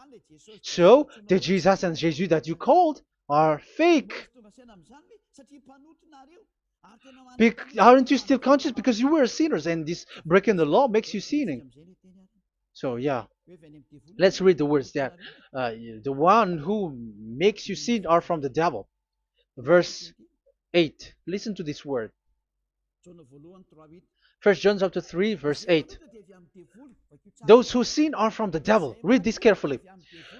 So the Jesus and Jesus that you called are fake. Aren't you still conscious? Because you were sinners, and this breaking the law makes you sinning. So yeah, let's read the words that the one who makes you sin are from the devil. Verse 8. Listen to this word. First John chapter 3, verse 8. Those who sin are from the devil. Read this carefully.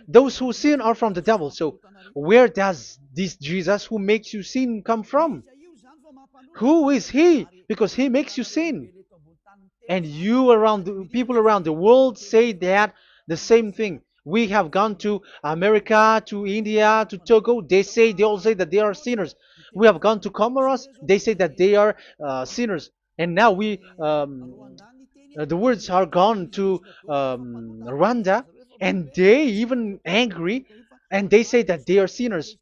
Those who sin are from the devil. So where does this Jesus who makes you sin come from? Who is he? Because he makes you sin. And people around the world say that the same thing. We have gone to America, to India, to Togo. They all say that they are sinners. We have gone to Comoros. They say that they are sinners. And now the words are gone to Rwanda, and they even angry, and they say that they are sinners.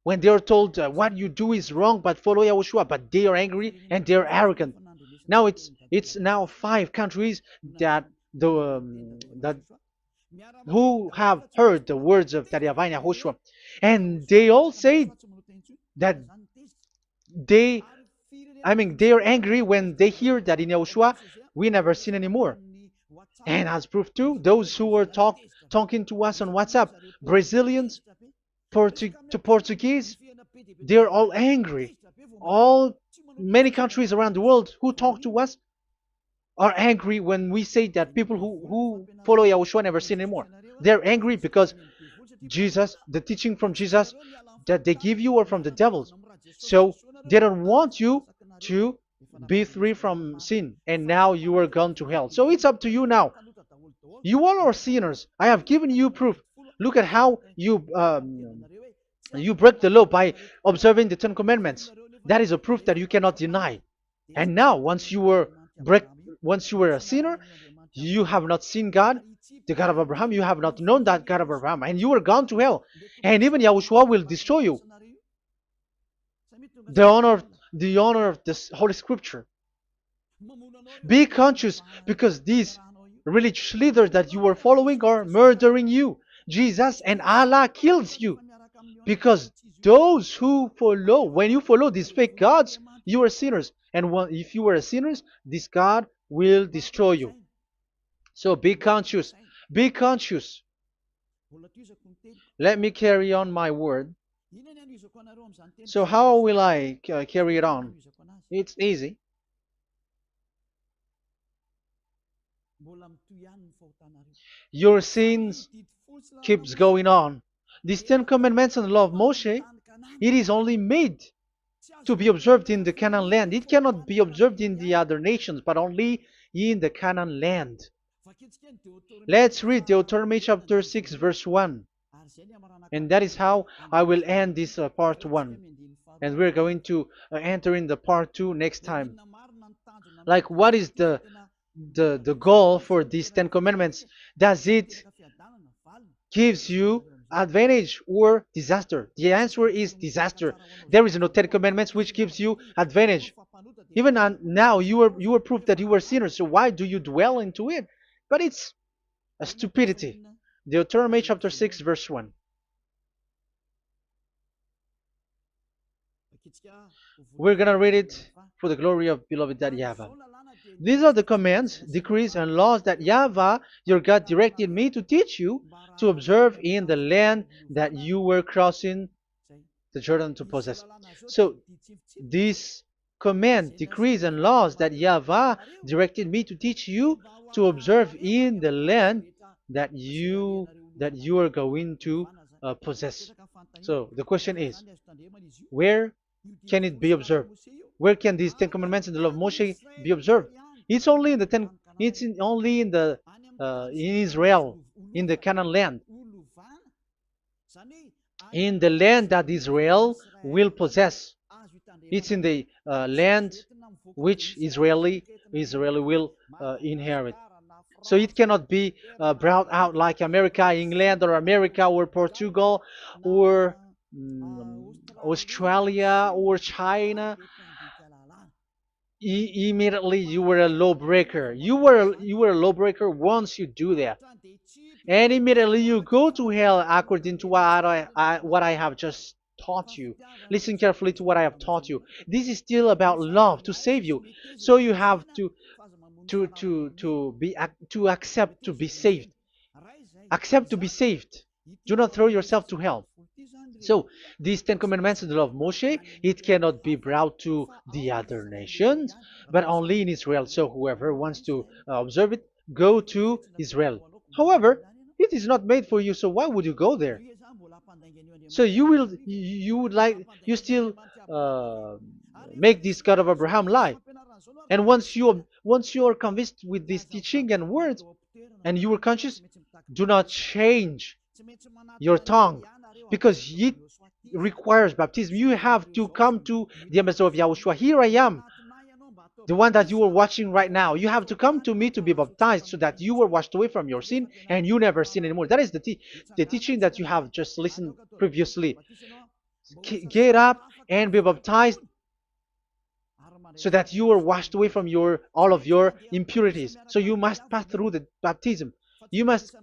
When they are told what you do is wrong, but follow YAHOSHUAH, but they are angry and they are arrogant. Now it's now 5 countries that who have heard the words of Divine YAHOSHUAH, and they all say that they are angry when they hear that in YAHOSHUAH we never sin anymore. And as proof too, those who were talking to us on WhatsApp, Brazilians, Portuguese, they're all angry. Many countries around the world who talk to us are angry when we say that people who follow YAHOSHUAH never sin anymore. They're angry because Jesus, the teaching from Jesus that they give you are from the devils. So they don't want you to be free from sin, and now you are gone to hell. So it's up to you now. You all are sinners. I have given you proof. Look at how you break the law by observing the Ten Commandments. That is a proof that you cannot deny. And now, break, once you were a sinner, you have not seen God, the God of Abraham. You have not known that God of Abraham, and you are gone to hell. And even Yahushua will destroy you. The honor, the honor of this Holy Scripture. Be conscious, because these religious leaders that you are following are murdering you. Jesus and Allah kills you, because those who follow, when you follow these fake gods, you are sinners. And if you are a sinner, this God will destroy you. So be conscious. Be conscious. Let me carry on my word. So how will I carry it on? It's easy. Your sins keeps going on. These Ten Commandments and the law of Moshe, it is only made to be observed in the Canaan land. It cannot be observed in the other nations, but only in the Canaan land. Let's read Deuteronomy chapter 6 verse 1. And that is how I will end this part 1. And we're going to enter in the part 2 next time. Like, what is the goal for these Ten Commandments? Does it gives you advantage or disaster? The answer is disaster. There is no Ten Commandments which gives you advantage. Even now, you are proof that you were sinners. So why do you dwell into it? But it's a stupidity. Deuteronomy chapter 6 verse 1. We're gonna read it for the glory of beloved Daddy Yahvah. These are the commands, decrees, and laws that Yahvah, your God, directed me to teach you to observe in the land that you were crossing the Jordan to possess. So, these command, decrees, and laws that Yahvah directed me to teach you to observe in the land that you are going to possess. So, the question is, where can it be observed? Where can these Ten Commandments and the law of Moshe be observed? It's only in the only in the in Israel, in the Canaan land, in the land that Israel will possess. It's in the land which Israeli will inherit. So it cannot be brought out like America, England, or America, or Portugal, or Australia, or China. Immediately you were a lawbreaker. You were a lawbreaker once you do that, and immediately you go to hell according to what I have just taught you. Listen carefully to what I have taught you. This is still about love to save you. So you have to accept to be saved. Accept to be saved. Do not throw yourself to hell. So, these Ten Commandments and the law of Moshe, it cannot be brought to the other nations, but only in Israel. So, whoever wants to observe it, go to Israel. However, it is not made for you, so why would you go there? So you still make this God of Abraham lie. And once you are convinced with this teaching and words, and you are conscious, do not change your tongue, because it requires baptism. You have to come to the ambassador of YAHOSHUAH. Here I am, the one that you are watching right now. You have to come to me to be baptized, so that you are washed away from your sin and you never sin anymore. That is the teaching that you have just listened previously. Get up and be baptized, so that you are washed away from all of your impurities. So you must pass through the baptism. You must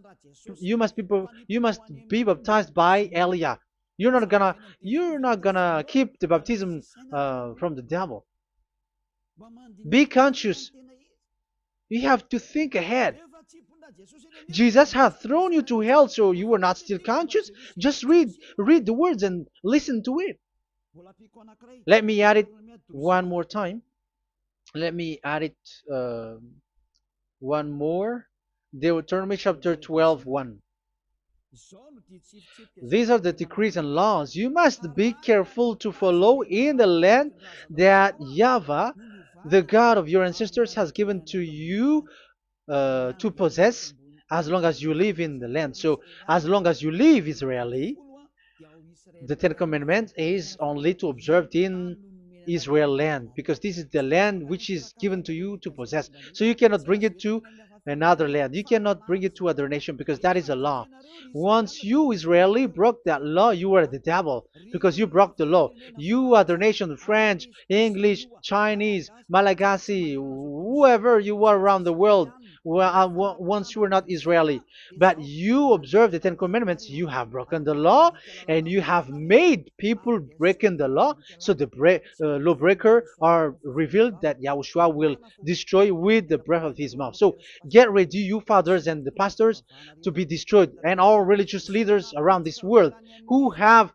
be baptized by Elia. You're not gonna keep the baptism from the devil. Be conscious. You have to think ahead. Jesus has thrown you to hell, so you are not still conscious. Just read the words and listen to it. Let me add it one more time. Let me add it one more. Deuteronomy chapter 12:1. These are the decrees and laws you must be careful to follow in the land that Yahvah, the God of your ancestors, has given to you to possess, as long as you live in the land. So as long as you live Israeli, the Ten Commandments is only to observe in Israel land, because this is the land which is given to you to possess. So you cannot bring it to another land. You cannot bring it to other nation, because that is a law. Once you Israeli broke that law, you were the devil, because you broke the law. You other nation, French, English, Chinese, Malagasy, whoever you are around the world, once you were not Israeli, but you observe the Ten Commandments, you have broken the law, and you have made people breaking the law. So the lawbreaker are revealed that Yahushua will destroy with the breath of his mouth. So get ready, you fathers and the pastors, to be destroyed, and all religious leaders around this world who have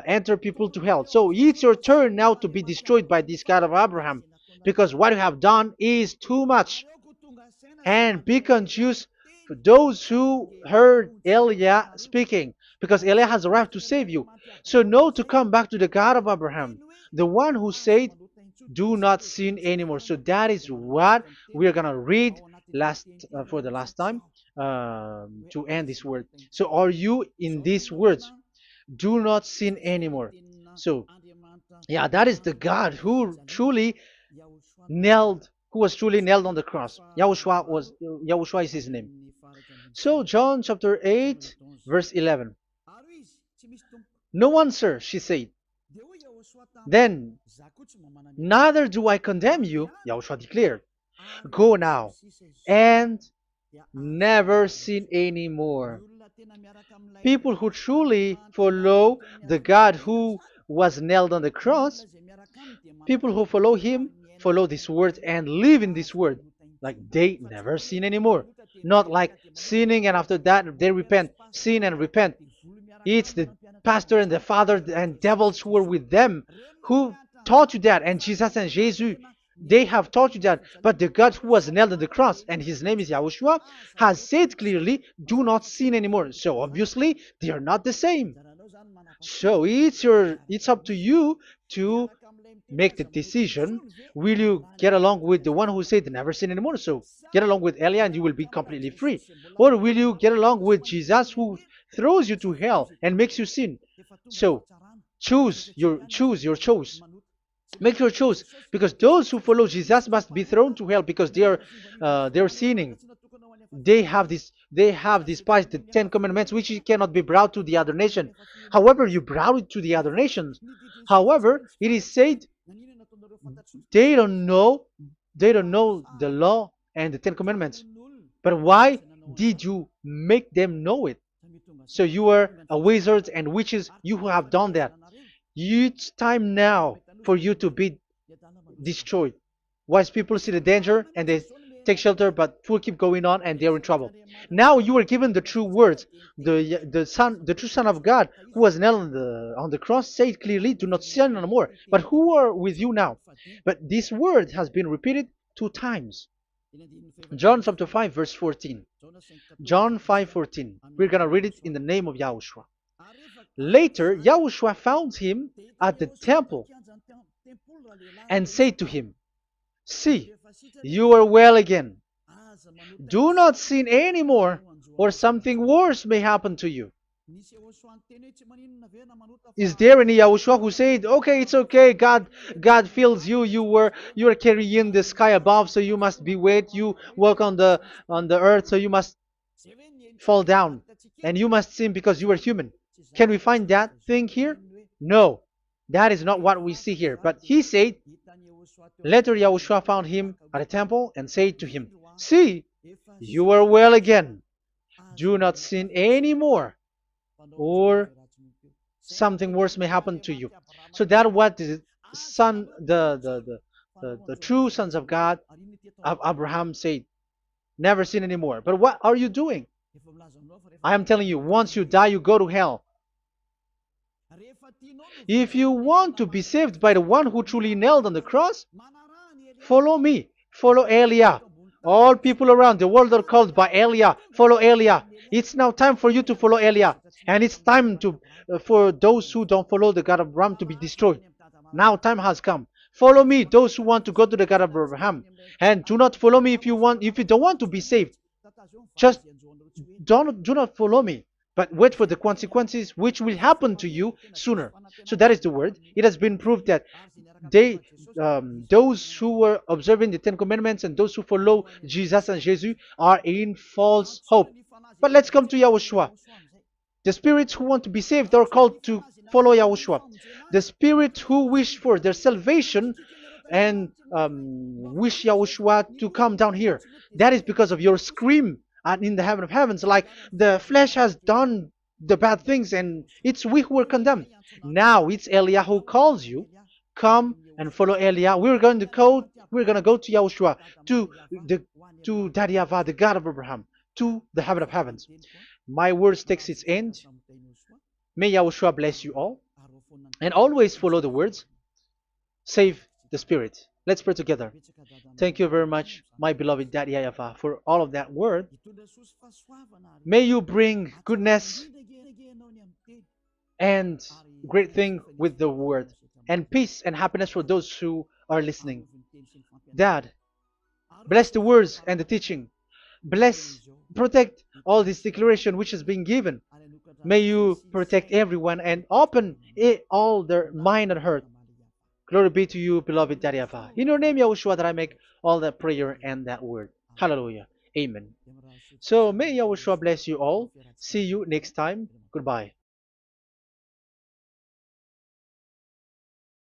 entered people to hell. So it's your turn now to be destroyed by this God of Abraham, because what you have done is too much. And be conscious for those who heard Eliah speaking, because Eliah has arrived to save you. So know to come back to the God of Abraham, the one who said, do not sin anymore. So that is what we are going to read for the last time, to end this word. So are you in these words? Do not sin anymore. So yeah, that is the God who was truly nailed on the cross. Yahushua is his name. So John chapter 8 verse 11. No answer, she said. Then, neither do I condemn you, Yahushua declared. Go now and never sin anymore. People who truly follow the God who was nailed on the cross, people who follow him, follow this word and live in this word, like they never sin anymore. Not like sinning and after that they repent, sin and repent. It's the pastor and the father and devils who were with them who taught you that, and Jesus and Jesus, they have taught you that. But the God who was nailed on the cross, and his name is Yahushua, has said clearly, do not sin anymore. So obviously they are not the same. So it's up to you to make the decision. Will you get along with the one who said never sin anymore? So get along with Elia and you will be completely free. Or will you get along with Jesus who throws you to hell and makes you sin? So choose your choice. Make your choice, because those who follow Jesus must be thrown to hell, because they are sinning. They have despised the Ten Commandments, which cannot be brought to the other nation. However, you brought it to the other nations. However, it is said they don't know the law and the Ten Commandments. But why did you make them know it? So you are a wizard and witches, you who have done that. It's time now for you to be destroyed. Wise people see the danger and they take shelter, but fool keep going on and they're in trouble. Now you are given the true words. The true Son of God, who was nailed on the cross, said clearly, "Do not sin no more." But who are with you now? But this word has been repeated 2 times. John chapter 5 verse 14. John 5:14. We're gonna read it in the name of Yahushua. Later, Yahushua found him at the temple and said to him, "See, you are well again. Do not sin anymore, or something worse may happen to you." Is there any Yahushua who said, "Okay, it's okay, God feels you. You are carrying the sky above, so you must be wet. You walk on the earth, so you must fall down, and you must sin because you are human"? Can we find that thing here? No, that is not what we see here. But he said, later Yahushua found him at a temple and said to him, "See, you are well again. Do not sin anymore, or something worse may happen to you." So that what the son, the true sons of God of Abraham said, never sin anymore. But what are you doing? I am telling you, once you die, you go to hell. If you want to be saved by the one who truly nailed on the cross, follow me. Follow Elia. All people around the world are called by Elia. Follow Elia. It's now time for you to follow Elia. And it's time for those who don't follow the God of Abraham to be destroyed. Now time has come Follow me, those who want to go to the God of Abraham. And do not follow me if you don't want to be saved. Just do not follow me, but wait for the consequences which will happen to you sooner. So that is the word. It has been proved that they those who were observing the Ten Commandments and those who follow Jesus and Jesus are in false hope. But let's come to Yahushua. The spirits who want to be saved are called to follow Yahushua. The spirits who wish for their salvation and wish Yahushua to come down here. That is because of your scream in the heaven of heavens. Like the flesh has done the bad things and it's we who are condemned. Now it's Eliah who calls you. Come and follow Eliah. We're going to go to Yahushua, to the to Daddy Yahvah, the God of Abraham, to the heaven of heavens. My words takes its end. May Yahushua bless you all. And always follow the words. Save the spirit. Let's pray together. Thank you very much, my beloved Daddy Yahvah, for all of that word. May you bring goodness and great thing with the word, and peace and happiness for those who are listening. Dad, bless the words and the teaching. Bless, protect all this declaration which is being given. May you protect everyone and open all their mind and heart. Glory be to you, beloved Daddy Yahvah. In your name, Yahushua, that I make all that prayer and that word. Hallelujah. Amen. So may Yahushua bless you all. See you next time. Goodbye.